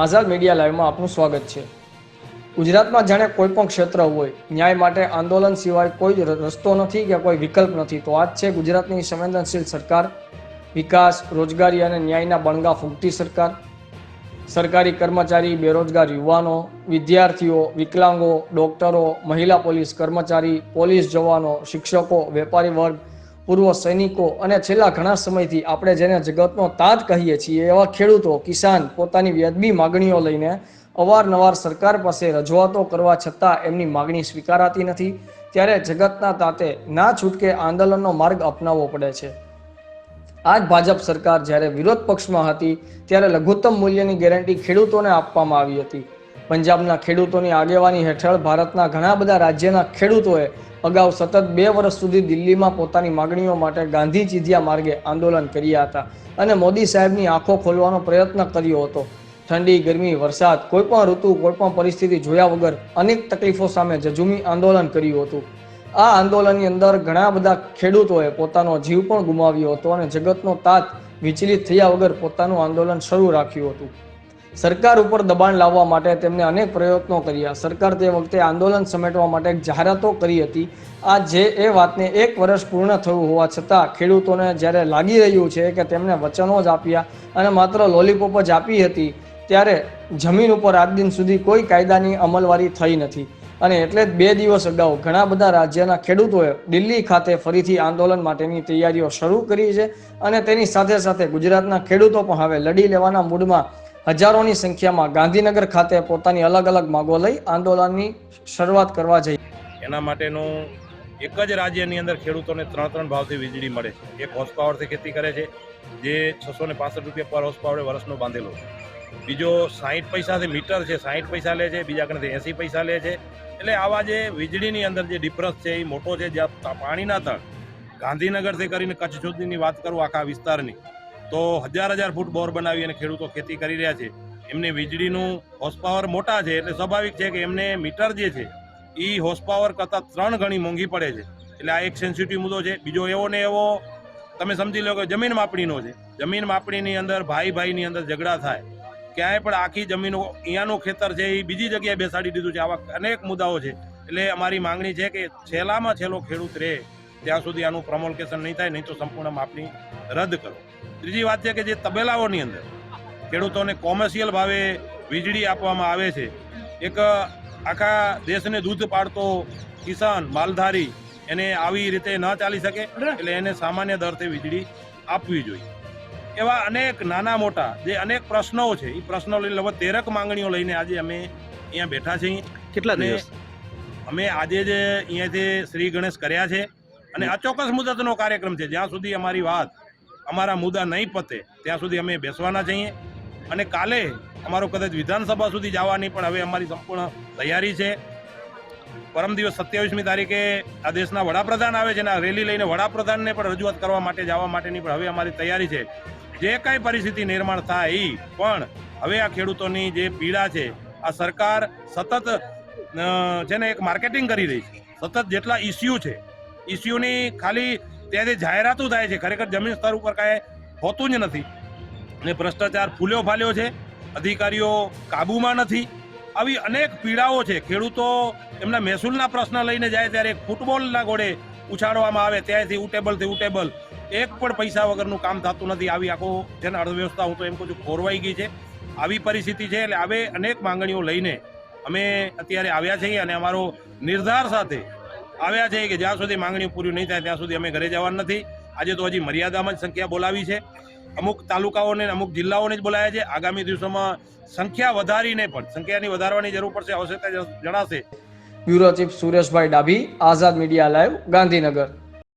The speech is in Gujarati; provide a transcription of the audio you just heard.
આઝાદ મીડિયા લાઈવમાં આપનું સ્વાગત છે। ગુજરાતમાં જાણે કોઈ પણ ક્ષેત્ર હોય, ન્યાય માટે આંદોલન સિવાય કોઈ રસ્તો નથી કે કોઈ વિકલ્પ નથી, તો આ જ છે ગુજરાતની સંવેદનશીલ સરકાર, વિકાસ, રોજગારી અને ન્યાયના બણગા ફૂંકતી સરકાર। સરકારી કર્મચારી, બેરોજગાર યુવાનો, વિદ્યાર્થીઓ, વિકલાંગો, ડોક્ટરો, મહિલા પોલીસ કર્મચારી, પોલીસ જવાનો, શિક્ષકો, વેપારી વર્ગ, પૂર્વ સૈનિકો અને છેલ્લા ઘણા સમયથી આપણે જેને જગતનો તાજ કહીએ છીએ એવા ખેડૂતો, કિસાન પોતાની વ્યાજબી માગણીઓ લઈને અવારનવાર સરકાર પાસે રજૂઆતો કરવા છતાં એમની માગણી સ્વીકારાતી નથી। ત્યારે જગતના તાતે ના છૂટકે આંદોલનનો માર્ગ અપનાવવો પડે છે। આજ ભાજપ સરકાર જ્યારે વિરોધ પક્ષમાં હતી ત્યારે લઘુત્તમ મૂલ્યની ગેરંટી ખેડૂતોને આપવામાં આવી હતી। પંજાબના ખેડૂતોની આગેવાની હેઠળ ભારતના ઘણા બધા રાજ્યના ખેડૂતોએ અગાઉ સતત 2 વર્ષ સુધી દિલ્હીમાં પોતાની માગણીઓ માટે ગાંધી ચીધિયા માર્ગે આંદોલન કર્યા હતા અને મોદી સાહેબની આંખો ખોલવાનો પ્રયત્ન કર્યો હતો। ઠંડી, ગરમી, વરસાદ, કોઈપણ ઋતુ, કોઈપણ પરિસ્થિતિ જોયા વગર અનેક તકલીફો સામે ઝઝૂમી આંદોલન કર્યું હતું। આ આંદોલનની અંદર ઘણા બધા ખેડૂતોએ પોતાનો જીવ પણ ગુમાવ્યો હતો અને જગતનો તાત વિચલિત થયા વગર પોતાનું આંદોલન શરૂ રાખ્યું હતું। સરકાર ઉપર દબાણ લાવવા માટે તેમને અનેક પ્રયત્નો કર્યા। સરકાર તે વખતે આંદોલન સમેટવા માટે જાહેરાતો કરી હતી। આ જે એ વાતને 1 વર્ષ પૂર્ણ થયું હોવા છતાં ખેડૂતોને જ્યારે લાગી રહ્યું છે કે તેમને વચનો જ આપ્યા અને માત્ર લોલીપોપ જ આપી હતી, ત્યારે જમીન ઉપર આજ દિન સુધી કોઈ કાયદાની અમલવારી થઈ નથી। અને એટલે જ 2 દિવસ અગાઉ ઘણા બધા રાજ્યના ખેડૂતોએ દિલ્હી ખાતે ફરીથી આંદોલન માટેની તૈયારીઓ શરૂ કરી છે અને તેની સાથે સાથે ગુજરાતના ખેડૂતો પણ હવે લડી લેવાના મૂડમાં હજારોની સંખ્યામાં ગાંધીનગર ખાતે પોતાની અલગ અલગ માંગો લઈ આંદોલનની શરૂઆત કરવા જઈ। એના માટેનું એક જ રાજ્યની અંદર ખેડૂતોને 3 ભાવથી વીજળી મળે છે। એક હોર્સ પાવરથી ખેતી કરે છે જે 665 રૂપિયા પર હોર્સ પાવરે વર્ષનો બાંધેલો છે। બીજો 60 પૈસાથી મીટર છે, 60 પૈસા લે છે, બીજા કનેથી 80 પૈસા લે છે। એટલે આવા જે વીજળીની અંદર જે ડિફરન્સ છે એ મોટો છે। જ્યાં પાણીના તળ ગાંધીનગરથી કરીને કચ્છ સુધીની વાત કરું આખા વિસ્તારની, તો હજાર ફૂટ બોર બનાવી અને ખેડૂતો ખેતી કરી રહ્યા છે। એમને વીજળીનું હોર્સ પાવર મોટા છે એટલે સ્વાભાવિક છે કે એમને મીટર જે છે એ હોર્સ પાવર કરતાં 3 ગણી મોંઘી પડે છે। એટલે આ એક સેન્સિટિવ મુદ્દો છે। બીજો એવો ને એવો તમે સમજી લો કે જમીન માપણીનો છે। જમીન માપણીની અંદર ભાઈની અંદર ઝઘડા થાય, ક્યાંય પણ આખી જમીનો અહીંયાનું ખેતર છે એ બીજી જગ્યાએ બેસાડી દીધું છે। આવા અનેક મુદ્દાઓ છે। એટલે અમારી માંગણી છે કે છેલ્લામાં છેલ્લો ખેડૂત રહે ત્યાં સુધી આનું પ્રમોલ્કેશન નહીં થાય, નહીં તો સંપૂર્ણ માપણી રદ કરો। ત્રીજી વાત છે કે જે તબેલાઓની અંદર ખેડૂતોને કોમર્શિયલ ભાવે વીજળી આપવામાં આવે છે, એક આખા દેશને દૂધ પાડતો કિસાન માલધારી એને આવી રીતે ન ચાલી શકે, એટલે એને સામાન્ય દરથી વીજળી આપવી જોઈએ। એવા અનેક નાના મોટા જે અનેક પ્રશ્નો છે એ પ્રશ્નો લઈને લગભગ 13 માંગણીઓ લઈને આજે અમે અહીંયા બેઠા છીએ। કેટલા દિવસ અમે આજે જ અહીંયાથી શ્રી ગણેશ કર્યા છે અને અચોક્કસ મુદતનો કાર્યક્રમ છે। જ્યાં સુધી અમારી વાત, અમારા મુદ્દા નહીં પતે ત્યાં સુધી અમે બેસવાના છીએ અને કાલે અમારો કદાચ વિધાનસભા સુધી જવાની પણ હવે અમારી સંપૂર્ણ તૈયારી છે। પરમ દિવસ 27મી તારીખે આ દેશના વડાપ્રધાન આવે છે અને આ રેલી લઈને વડાપ્રધાનને પણ રજૂઆત કરવા માટે જવા માટેની પણ હવે અમારી તૈયારી છે। જે કાંઈ પરિસ્થિતિ નિર્માણ થાય એ પણ હવે આ ખેડૂતોની જે પીડા છે, આ સરકાર સતત છે ને એક માર્કેટિંગ કરી રહી છે। સતત જેટલા ઇસ્યુ છે, ઇસ્યુની ખાલી ત્યાંથી જાહેરાતો થાય છે, ખરેખર જમીન સ્તર ઉપર કાંઈ હોતું જ નથી ને ભ્રષ્ટાચાર ફૂલ્યો ફાલ્યો છે, અધિકારીઓ કાબૂમાં નથી। આવી અનેક પીડાઓ છે। ખેડૂતો એમના મહેસૂલના પ્રશ્ન લઈને જાય ત્યારે ફૂટબોલના ગોળે ઉછાળવામાં આવે, ત્યાંથી ઉટેબલથી ઉટેબલ, એક પણ પૈસા વગરનું કામ થતું નથી। આવી આખો છે ને અર્થવ્યવસ્થા હું તો એમ કહું છું ખોરવાઈ ગઈ છે। આવી પરિસ્થિતિ છે એટલે હવે અનેક માંગણીઓ લઈને અમે અત્યારે આવ્યા છીએ અને અમારો નિર્ધાર સાથે આવ્યા છે કે જ્યાં સુધી માંગણીઓ પૂરી નહીં થાય ત્યાં સુધી અમે ઘરે જવાના નથી। આજે તો હજી મર્યાદામાં જ સંખ્યા બોલાવી છે। અમુક તાલુકાઓને અમુક જિલ્લાઓને જ બોલાયા છે। આગામી દિવસોમાં સંખ્યા વધારીને પણ સંખ્યાની વધારવાની જરૂર પડશે, આવશ્યકતા જણાશે। બ્યુરો ચીફ સુરેશભાઈ ડાભી, આઝાદ મીડિયા લાઈવ, ગાંધીનગર।